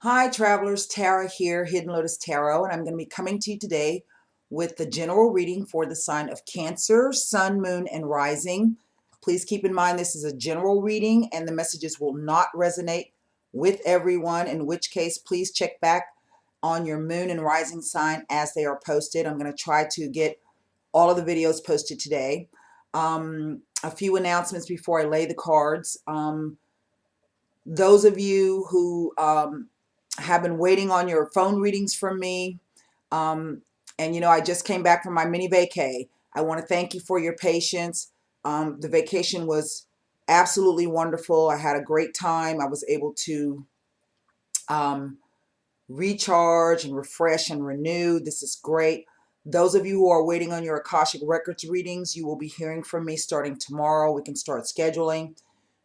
Hi travelers, Tara here, Hidden Lotus Tarot, and I'm going to be coming to you today with the general reading for the sign of Cancer, Sun, Moon, and Rising. Please keep in mind this is a general reading and the messages will not resonate with everyone, in which case please check back on your Moon and Rising sign as they are posted. I'm going to try to get all of the videos posted today. A few announcements before I lay the cards. Those of you who have been waiting on your phone readings from me. And I just came back from my mini vacay. I want to thank you for your patience. The vacation was absolutely wonderful. I had a great time. I was able to recharge and refresh and renew. This is great. Those of you who are waiting on your Akashic Records readings, you will be hearing from me starting tomorrow. We can start scheduling.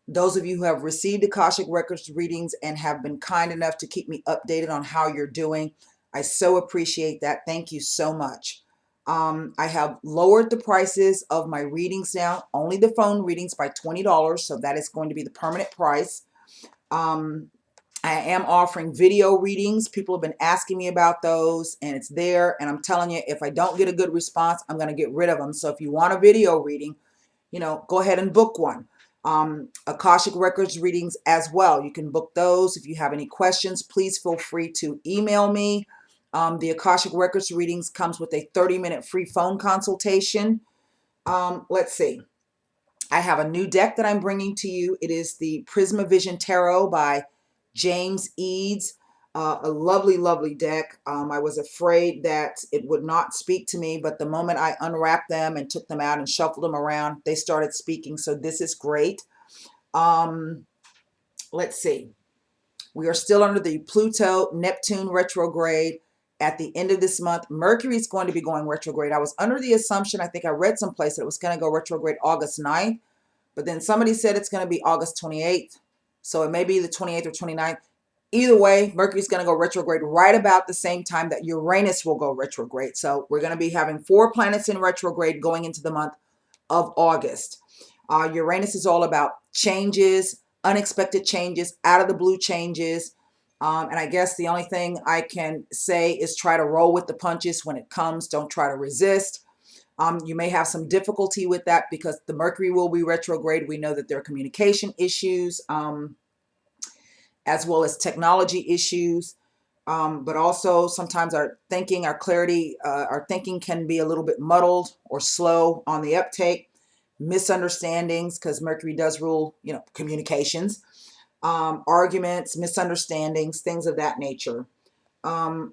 Those of you who have received Akashic Records readings and have been kind enough to keep me updated on how you're doing, I so appreciate that. Thank you so much. I have lowered the prices of my readings now, only the phone readings, by $20, so that is going to be the permanent price. I am offering video readings. People have been asking me about those, and it's there, and I'm telling you, if I don't get a good response, I'm going to get rid of them. So if you want a video reading, go ahead and book one. Akashic Records readings as well. You can book those. If you have any questions, please feel free to email me. The Akashic Records readings comes with a 30-minute free phone consultation. Let's see. I have a new deck that I'm bringing to you. It is the Prisma Vision Tarot by James Eads. A lovely, lovely deck. I was afraid that it would not speak to me, but the moment I unwrapped them and took them out and shuffled them around, they started speaking. So this is great. Let's see. We are still under the Pluto-Neptune retrograde. At the end of this month, Mercury is going to be going retrograde. I was under the assumption, I think I read someplace that it was going to go retrograde August 9th, but then somebody said it's going to be August 28th. So it may be the 28th or 29th. Either way, Mercury's going to go retrograde right about the same time that Uranus will go retrograde. So we're going to be having 4 planets in retrograde going into the month of August. Uranus is all about changes, unexpected changes, out of the blue changes. And I guess the only thing I can say is try to roll with the punches when it comes. Don't try to resist. You may have some difficulty with that because the Mercury will be retrograde. We know that there are communication issues, as well as technology issues. But also sometimes our thinking, our clarity, our thinking can be a little bit muddled or slow on the uptake. Misunderstandings, because Mercury does rule, communications, arguments, misunderstandings, things of that nature. I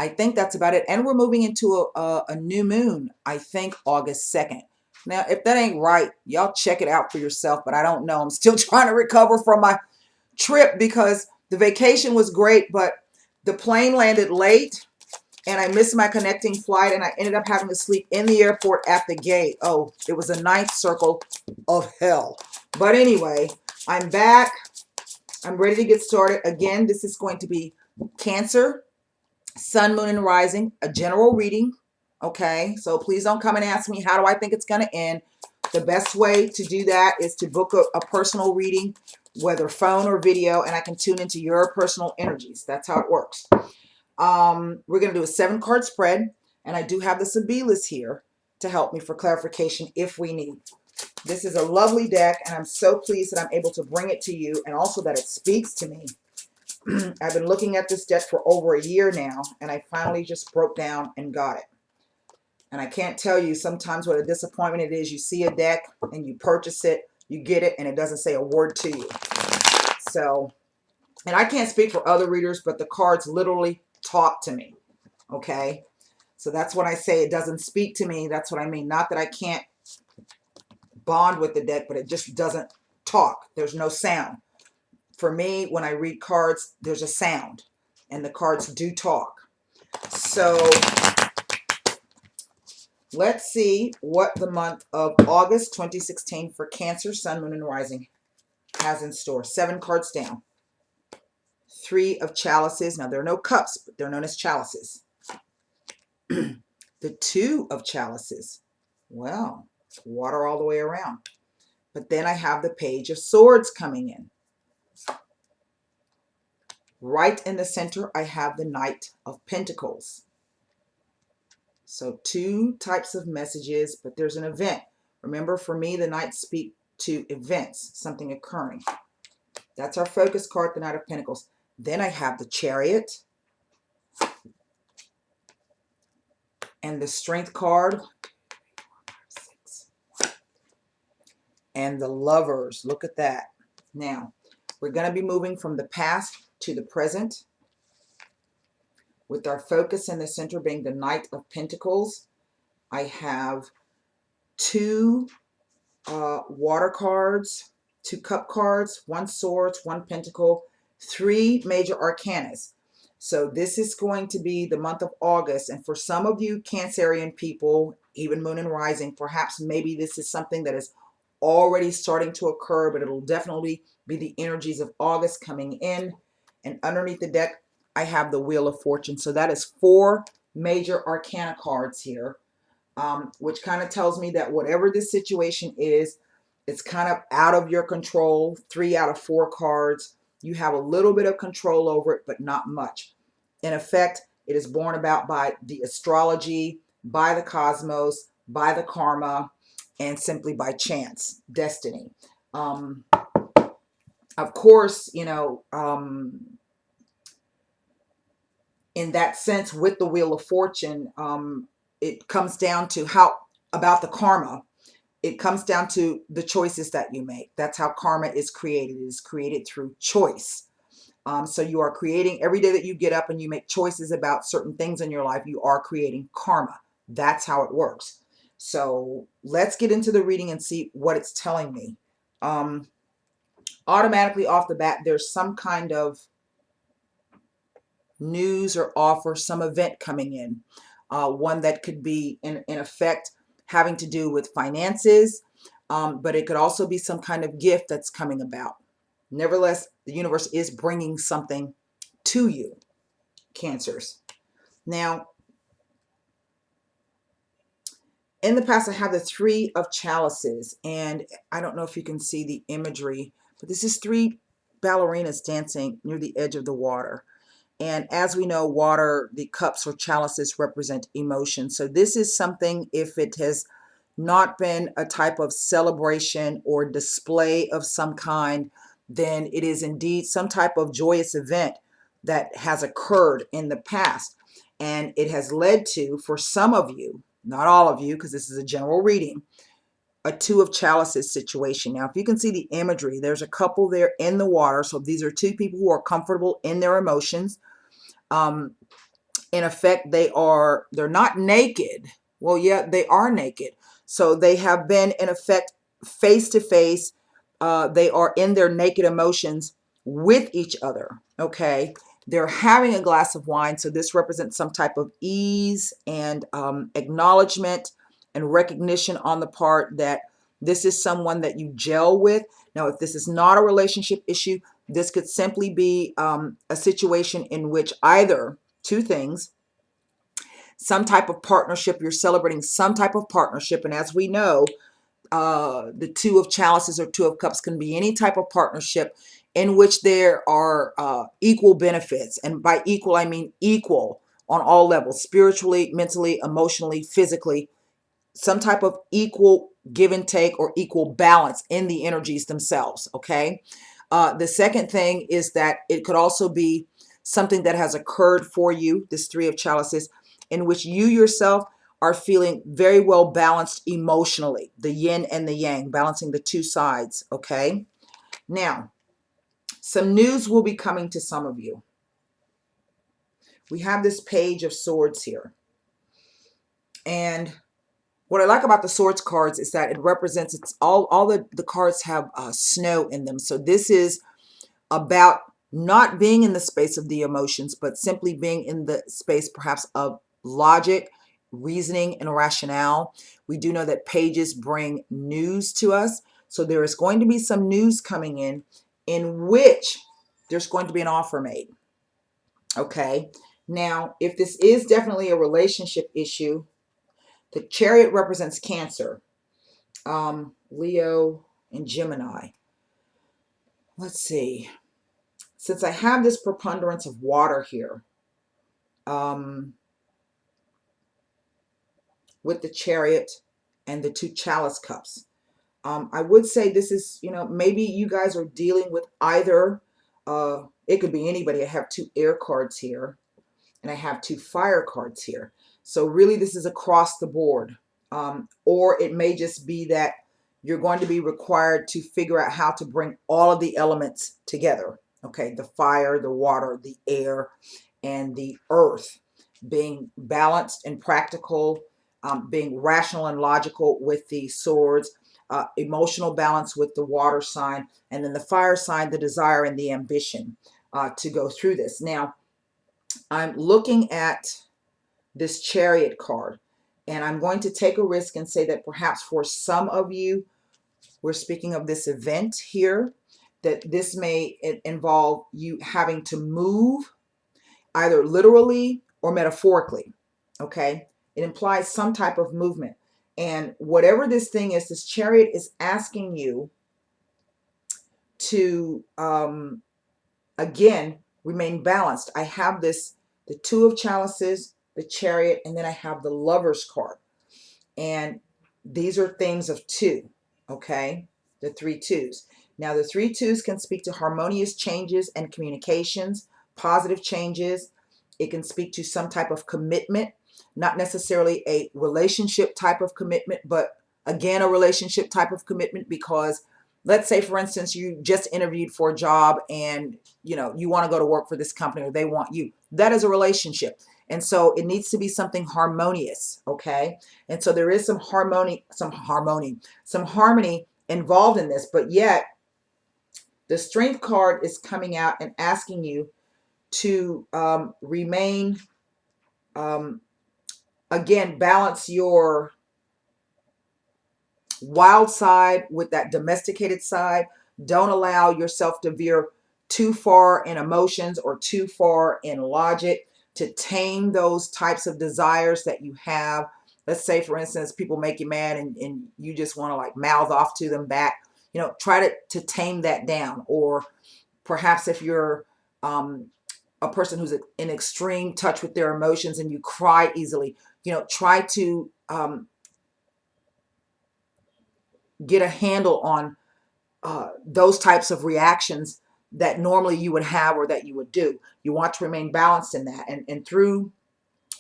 think that's about it. And we're moving into a new moon, I think August 2nd. Now, if that ain't right, y'all check it out for yourself, but I don't know. I'm still trying to recover from my trip because the vacation was great, but the plane landed late and I missed my connecting flight and I ended up having to sleep in the airport at the gate. Oh, it was a ninth circle of hell. But anyway, I'm back. I'm ready to get started. Again, this is going to be Cancer, Sun, Moon, and Rising, a general reading. Okay, so please don't come and ask me, how do I think it's going to end? The best way to do that is to book a personal reading, whether phone or video, and I can tune into your personal energies. That's how it works. We're going to do a 7-card spread, and I do have the Sibelius here to help me for clarification if we need. This is a lovely deck, and I'm so pleased that I'm able to bring it to you, and also that it speaks to me. I've been looking at this deck for over a year now, and I finally just broke down and got it. And I can't tell you sometimes what a disappointment it is. You see a deck, and you purchase it, you get it, and it doesn't say a word to you. So, and I can't speak for other readers, but the cards literally talk to me. Okay? So that's when I say it doesn't speak to me. That's what I mean. Not that I can't bond with the deck, but it just doesn't talk. There's no sound. For me, when I read cards, there's a sound, and the cards do talk. So let's see what the month of August 2016 for Cancer, Sun, Moon, and Rising has in store. 7 cards down. 3 of chalices. Now, there are no cups, but they're known as chalices. The 2 of chalices. Well, water all the way around. But then I have the Page of Swords coming in. Right in the center, I have the Knight of Pentacles. So two types of messages, but there's an event. Remember, for me, the Knights speak to events, something occurring. That's our focus card, the Knight of Pentacles. Then I have the Chariot and the Strength card and the Lovers. Look at that. Now, we're going to be moving from the past to the present, with our focus in the center being the Knight of Pentacles. I have two water cards, two cup cards, one swords, one pentacle, three major arcanas. So this is going to be the month of August. And for some of you Cancerian people, even moon and rising, perhaps maybe this is something that is already starting to occur, but it'll definitely be the energies of August coming in. And underneath the deck, I have the Wheel of Fortune. So that is four major arcana cards here. Which kind of tells me that whatever this situation is, it's kind of out of your control. 3 out of 4 cards. You have a little bit of control over it, but not much. In effect, it is born about by the astrology, by the cosmos, by the karma, and simply by chance, destiny. Of course, you know, in that sense, with the Wheel of Fortune, it comes down to how about the karma. It comes down to the choices that you make. That's how karma is created. It is created through choice. So you are creating every day that you get up and you make choices about certain things in your life. You are creating karma. That's how it works. So let's get into the reading and see what it's telling me. Automatically off the bat, there's some kind of news or offer, some event coming in. One that could be in effect having to do with finances, but it could also be some kind of gift that's coming about. Nevertheless, the universe is bringing something to you, Cancers. Now, in the past, I have the Three of Chalices, and I don't know if you can see the imagery, but this is 3 ballerinas dancing near the edge of the water. And as we know, water, the cups or chalices represent emotion. So this is something, if it has not been a type of celebration or display of some kind, then it is indeed some type of joyous event that has occurred in the past. And it has led to, for some of you, not all of you, because this is a general reading, a 2 of Chalices situation. Now, if you can see the imagery, there's a couple there in the water. So these are 2 people who are comfortable in their emotions. In effect, they're not naked. Well, yeah, they are naked. So they have been, in effect, face to face. They are in their naked emotions with each other. Okay. They're having a glass of wine. So this represents some type of ease and acknowledgement and recognition on the part that this is someone that you gel with. Now, if this is not a relationship issue, this could simply be a situation in which either 2 things, some type of partnership, you're celebrating some type of partnership. And as we know, the 2 of Chalices or 2 of Cups can be any type of partnership in which there are equal benefits. And by equal, I mean equal on all levels, spiritually, mentally, emotionally, physically, some type of equal give and take or equal balance in the energies themselves. Okay. The second thing is that it could also be something that has occurred for you, this 3 of Chalices, in which you yourself are feeling very well balanced emotionally, the yin and the yang, balancing the 2 sides. Okay. Now, some news will be coming to some of you. We have this Page of Swords here. And what I like about the Swords cards is that it represents, it's all the cards have snow in them. So this is about not being in the space of the emotions, but simply being in the space perhaps of logic, reasoning, and rationale. We do know that pages bring news to us. So there is going to be some news coming in which there's going to be an offer made. Okay. Now, if this is definitely a relationship issue, the Chariot represents Cancer, Leo, and Gemini. Let's see. since I have this preponderance of water here, with the Chariot and the 2 Chalice Cups, I would say this is, maybe you guys are dealing with either, it could be anybody. I have 2 air cards here, and I have 2 fire cards here. So really this is across the board. Or it may just be that you're going to be required to figure out how to bring all of the elements together. Okay, the fire, the water, the air, and the earth, being balanced and practical, being rational and logical with the swords, emotional balance with the water sign, and then the fire sign, the desire and the ambition to go through this. Now, I'm looking at this Chariot card, and I'm going to take a risk and say that perhaps for some of you, we're speaking of this event here, that this may involve you having to move either literally or metaphorically. Okay, it implies some type of movement. And whatever this thing is, this Chariot is asking you to, again, remain balanced. I have this, the 2 of Chalices, the Chariot, and then I have the Lovers card. And these are things of 2, okay? The 3 twos. Now, the 3 twos can speak to harmonious changes and communications, positive changes. It can speak to some type of commitment, not necessarily a relationship type of commitment, but again, a relationship type of commitment, because let's say, for instance, you just interviewed for a job and you want to go to work for this company, or they want you. That is a relationship. And so it needs to be something harmonious, okay? And so there is some harmony involved in this, but yet the Strength card is coming out and asking you to remain, again, balance your wild side with that domesticated side. Don't allow yourself to veer too far in emotions or too far in logic, to tame those types of desires that you have. Let's say, for instance, people make you mad and you just want to like mouth off to them back. Try to tame that down. Or perhaps if you're a person who's in extreme touch with their emotions and you cry easily, try to get a handle on those types of reactions that normally you would have or that you would do. You want to remain balanced in that. And through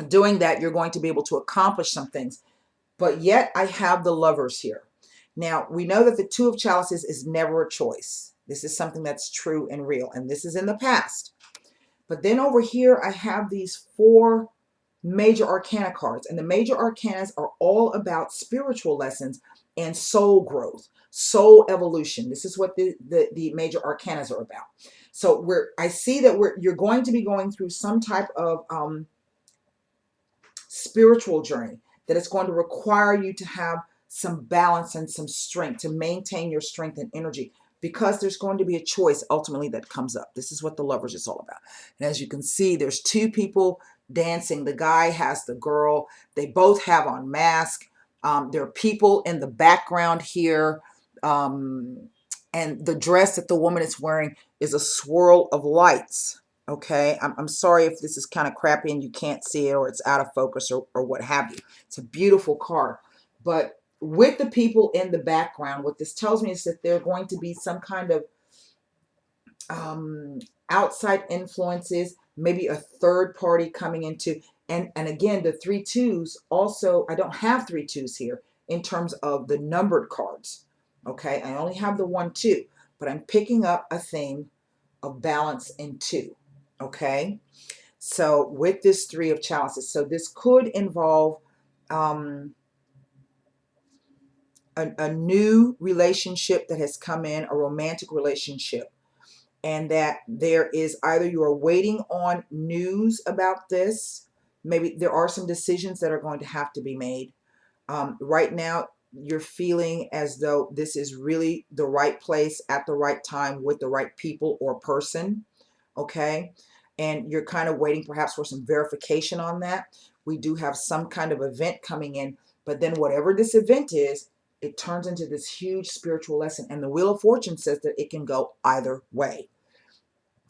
doing that, you're going to be able to accomplish some things. But yet I have the Lovers here. Now, we know that the 2 of Chalices is never a choice. This is something that's true and real. And this is in the past. But then over here, I have these 4 major arcana cards. And the major arcanas are all about spiritual lessons and soul growth, soul evolution. This is what the major arcanas are about. So I see that you're going to be going through some type of spiritual journey that is going to require you to have some balance and some strength to maintain your strength and energy, because there's going to be a choice ultimately that comes up. This is what the Lovers is all about. And as you can see, there's 2 people dancing. The guy has the girl. They both have on masks. There are people in the background here. And the dress that the woman is wearing is a swirl of lights. Okay, I'm sorry if this is kind of crappy and you can't see it, or it's out of focus, or what have you. It's a beautiful card. But with the people in the background, what this tells me is that there are going to be some kind of outside influences, maybe a third party coming into, and again, the 3 twos also, I don't have 3 twos here in terms of the numbered cards. Okay, I only have the 1 2, but I'm picking up a theme of balance in 2. Okay, so with this 3 of Chalices, so this could involve a new relationship that has come in, a romantic relationship, and that there is either you are waiting on news about this, maybe there are some decisions that are going to have to be made. Right now, you're feeling as though this is really the right place at the right time with the right people or person, okay? And you're kind of waiting perhaps for some verification on that. We do have some kind of event coming in, but then whatever this event is, it turns into this huge spiritual lesson. And the Wheel of Fortune says that it can go either way.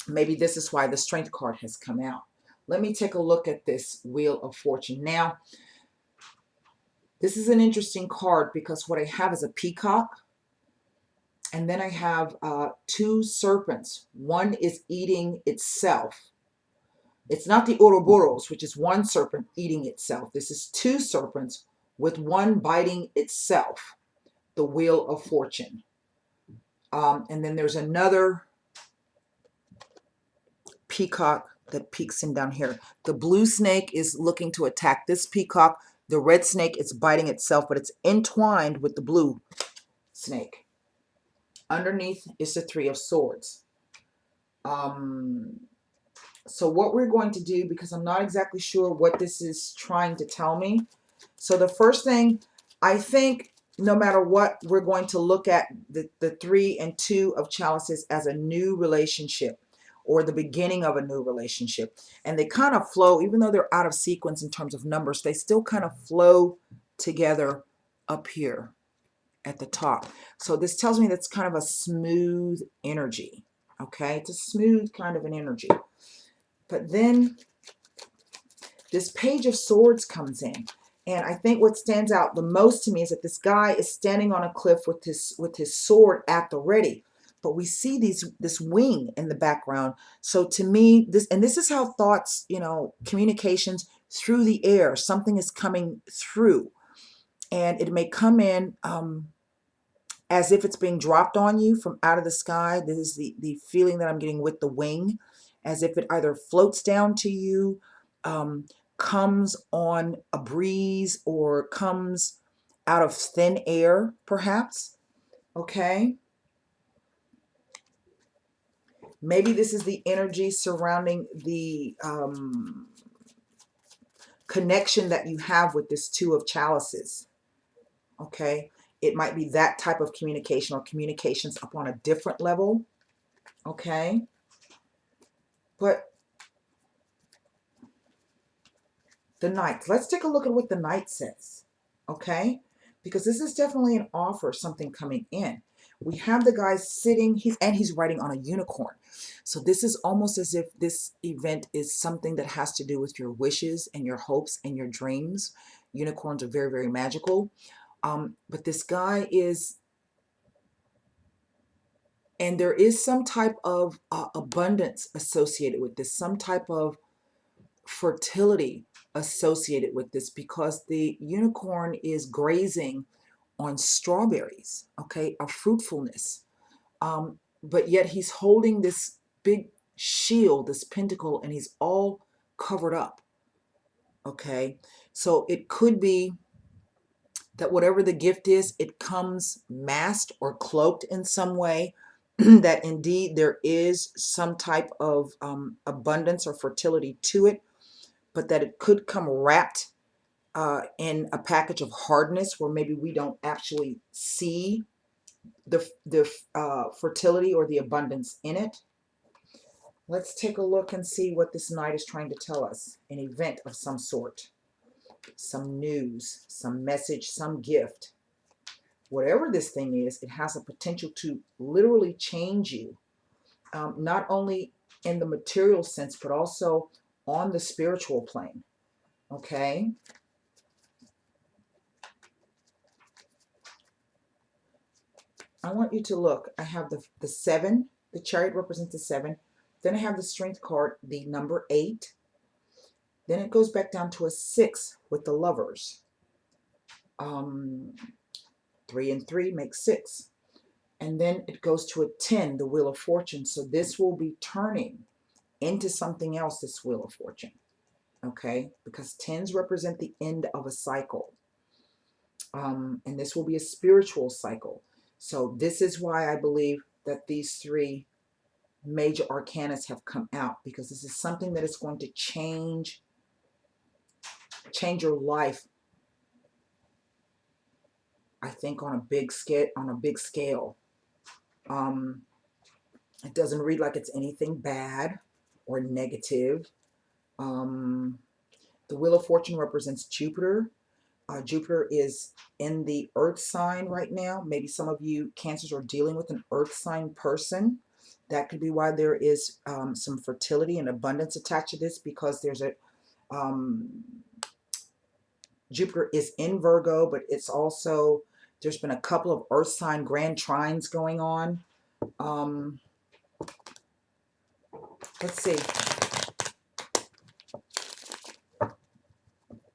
Maybe this is why the Strength card has come out. Let me take a look at this Wheel of Fortune. Now, this is an interesting card because what I have is a peacock, and then I have two serpents. One is eating itself. It's not the Ouroboros, which is one serpent eating itself. This is two serpents with one biting itself, the Wheel of Fortune. And then there's another peacock that peeks in down here. The blue snake is looking to attack this peacock. The red snake is biting itself, but it's entwined with the blue snake. Underneath is the Three of Swords. So what we're going to do, because I'm not exactly sure what this is trying to tell me. So the first thing, I think no matter what, we're going to look at the 3 and 2 of chalices as a new relationship or the beginning of a new relationship. And they kind of flow, even though they're out of sequence in terms of numbers, they still kind of flow together up here at the top. So this tells me that's kind of a smooth energy. Okay, it's a smooth kind of an energy. But then this Page of Swords comes in. And I think what stands out the most to me is that this guy is standing on a cliff with his sword at the ready. But we see this wing in the background. So to me, this is how thoughts, communications through the air, something is coming through. And it may come in as if it's being dropped on you from out of the sky. This is the feeling that I'm getting with the wing, as if it either floats down to you, comes on a breeze, or comes out of thin air, perhaps. Okay. Maybe this is the energy surrounding the connection that you have with this Two of Chalices. Okay. It might be that type of communication, or communications up on a different level. Okay. But the Knight, let's take a look at what the Knight says. Okay. Because this is definitely an offer, something coming in. We have the guy sitting, he's riding on a unicorn. So this is almost as if this event is something that has to do with your wishes and your hopes and your dreams. Unicorns are very, very magical. But this guy is, and there is some type of abundance associated with this, some type of fertility associated with this, because the unicorn is grazing on strawberries, okay, a fruitfulness. But yet he's holding this big shield, this pentacle, and he's all covered up. Okay, so it could be that whatever the gift is, it comes masked or cloaked in some way, that indeed there is some type of abundance or fertility to it, but that it could come wrapped in a package of hardness, where maybe we don't actually see the fertility or the abundance in it. Let's take a look and see what this Knight is trying to tell us. An event of some sort, some news, some message, some gift. Whatever this thing is, it has a potential to literally change you, not only in the material sense, but also on the spiritual plane. Okay. I want you to look. I have the 7. The Chariot represents the 7. Then I have the Strength card, the number 8. Then it goes back down to a 6 with the Lovers. 3 and 3 makes 6. And then it goes to a 10, the Wheel of Fortune. So this will be turning into something else, this Wheel of Fortune. Okay? Because 10s represent the end of a cycle. And this will be a spiritual cycle. So this is why I believe that these 3 major arcanas have come out, because this is something that is going to change your life, I think, on a big scale. It doesn't read like it's anything bad or negative. The Wheel of Fortune represents Jupiter. Jupiter is in the Earth sign right now. Maybe some of you Cancers are dealing with an Earth sign person That could be why there is some fertility and abundance attached to this, because there's a Jupiter is in Virgo, but it's also, there's been a couple of earth sign grand trines going on. Let's see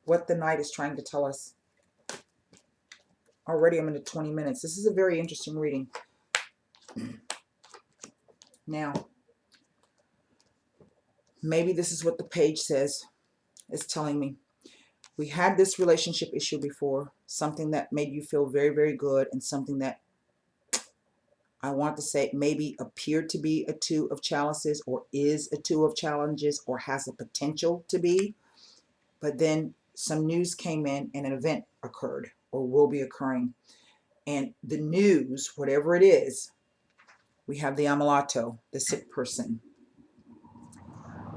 what the Knight is trying to tell us. Already I'm into 20 minutes. This is a very interesting reading. Now, maybe this is what the page says, is telling me. We had this relationship issue before, something that made you feel very, very good, and something that I want to say maybe appeared to be a two of chalices, or is a two of challenges, or has a potential to be. But then some news came in and an event occurred or will be occurring. And the news, whatever it is, we have the Amalato, the sick person,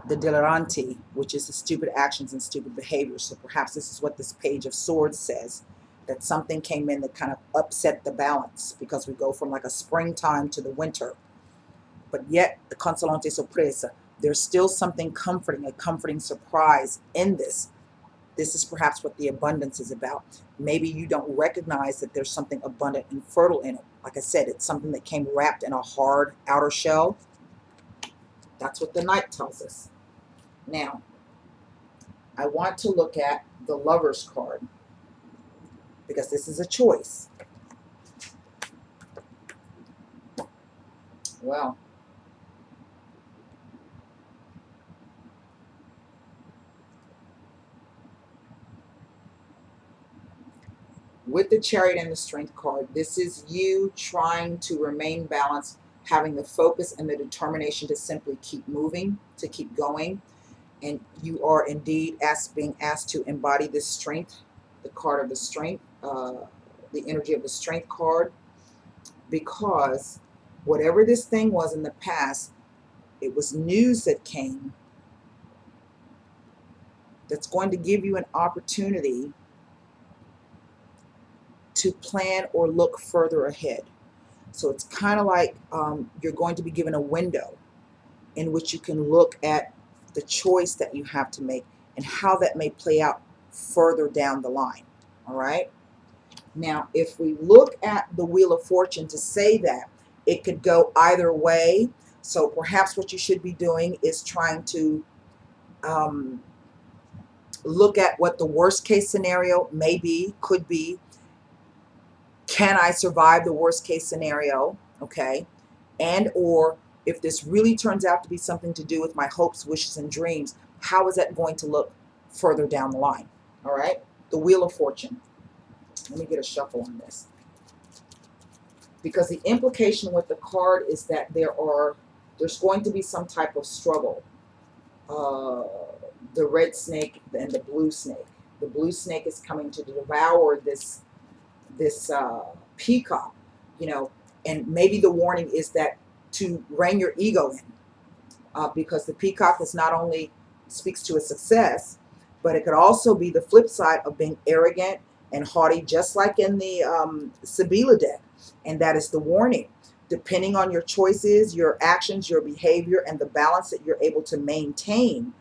the Deliranti, which is the stupid actions and stupid behaviors. So perhaps this is what this Page of Swords says, that something came in that kind of upset the balance, because we go from like a springtime to the winter. But yet, the Consolante Sorpresa, there's still something comforting, a comforting surprise in this. This is perhaps what the abundance is about. Maybe you don't recognize that there's something abundant and fertile in it. Like I said, it's something that came wrapped in a hard outer shell. That's what the Knight tells us. Now, I want to look at the Lover's card, because this is a choice. Well, with the Chariot and the Strength card, this is you trying to remain balanced, having the focus and the determination to simply keep moving, to keep going. And you are indeed being asked to embody this strength, the card of the strength, the energy of the Strength card, because whatever this thing was in the past, it was news that came that's going to give you an opportunity to plan or look further ahead. So it's kind of like you're going to be given a window in which you can look at the choice that you have to make and how that may play out further down the line. All right. Now, if we look at the Wheel of Fortune to say that, it could go either way. So perhaps what you should be doing is trying to look at what the worst case scenario may be, could be. Can I survive the worst case scenario? Okay. And or if this really turns out to be something to do with my hopes, wishes, and dreams, how is that going to look further down the line? All right. The Wheel of Fortune. Let me get a shuffle on this. Because the implication with the card is that there's going to be some type of struggle. The red snake and the blue snake. The blue snake is coming to devour this peacock, and maybe the warning is that to rein your ego in, because the peacock is not only speaks to a success, but it could also be the flip side of being arrogant and haughty, just like in the Sibila deck. And that is the warning. Depending on your choices, your actions, your behavior, and the balance that you're able to maintain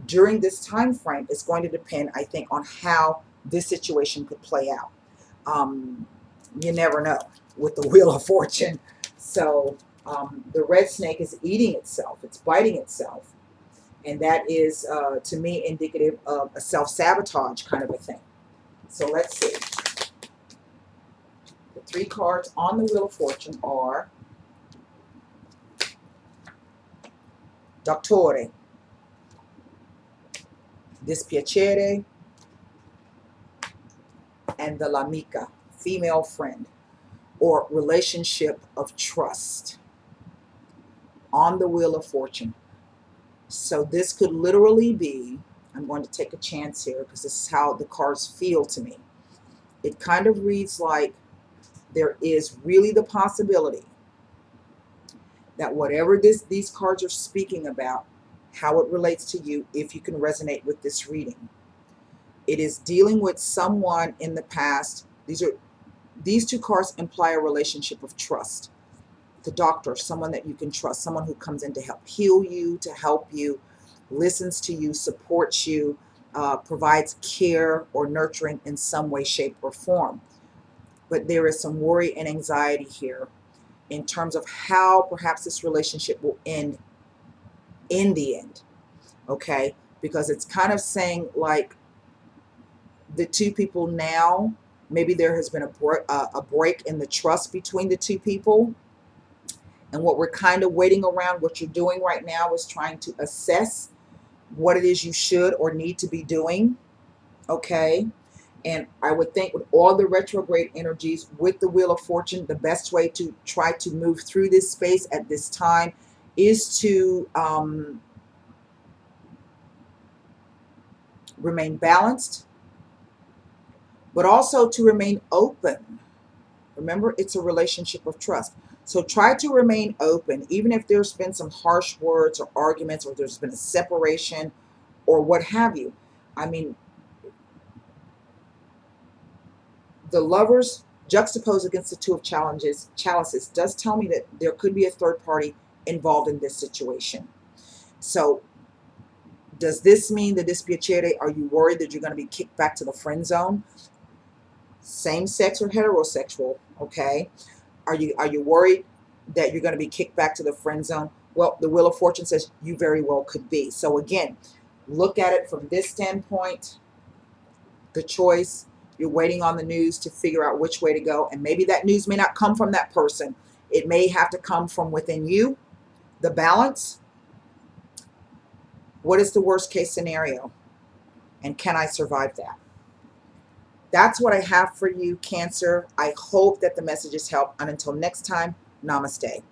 during this time frame is going to depend, I think, on how this situation could play out. You never know with the Wheel of Fortune. So the red snake is eating itself. It's biting itself. And that is, to me, indicative of a self-sabotage kind of a thing. So let's see. The three cards on the Wheel of Fortune are Dottore, Dispiacere, and the L'Amica, female friend, or relationship of trust on the Wheel of Fortune. So this could literally be, I'm going to take a chance here because this is how the cards feel to me. It kind of reads like there is really the possibility that whatever these cards are speaking about, how it relates to you, if you can resonate with this reading, it is dealing with someone in the past. These two cards imply a relationship of trust. the doctor, someone that you can trust, someone who comes in to help heal you, to help you, listens to you, supports you, provides care or nurturing in some way, shape, or form. But there is some worry and anxiety here in terms of how perhaps this relationship will end in the end, okay? Because it's kind of saying like the two people now, maybe there has been a break in the trust between the two people. And what we're kind of waiting around, what you're doing right now is trying to assess what it is you should or need to be doing, okay? And I would think with all the retrograde energies, with the Wheel of Fortune, the best way to try to move through this space at this time is to remain balanced, but also to remain open. Remember, it's a relationship of trust. So try to remain open, even if there's been some harsh words or arguments, or there's been a separation or what have you. I mean, the Lovers juxtaposed against the Two of Chalices does tell me that there could be a third party involved in this situation. So does this mean that dispiacere? Are you worried that you're going to be kicked back to the friend zone? Same sex or heterosexual, okay? Are you worried that you're going to be kicked back to the friend zone? Well, the Wheel of Fortune says you very well could be. So again, look at it from this standpoint. The choice, you're waiting on the news to figure out which way to go. And maybe that news may not come from that person. It may have to come from within you. The balance. What is the worst case scenario? And can I survive that? That's what I have for you, Cancer. I hope that the messages help. And until next time, namaste.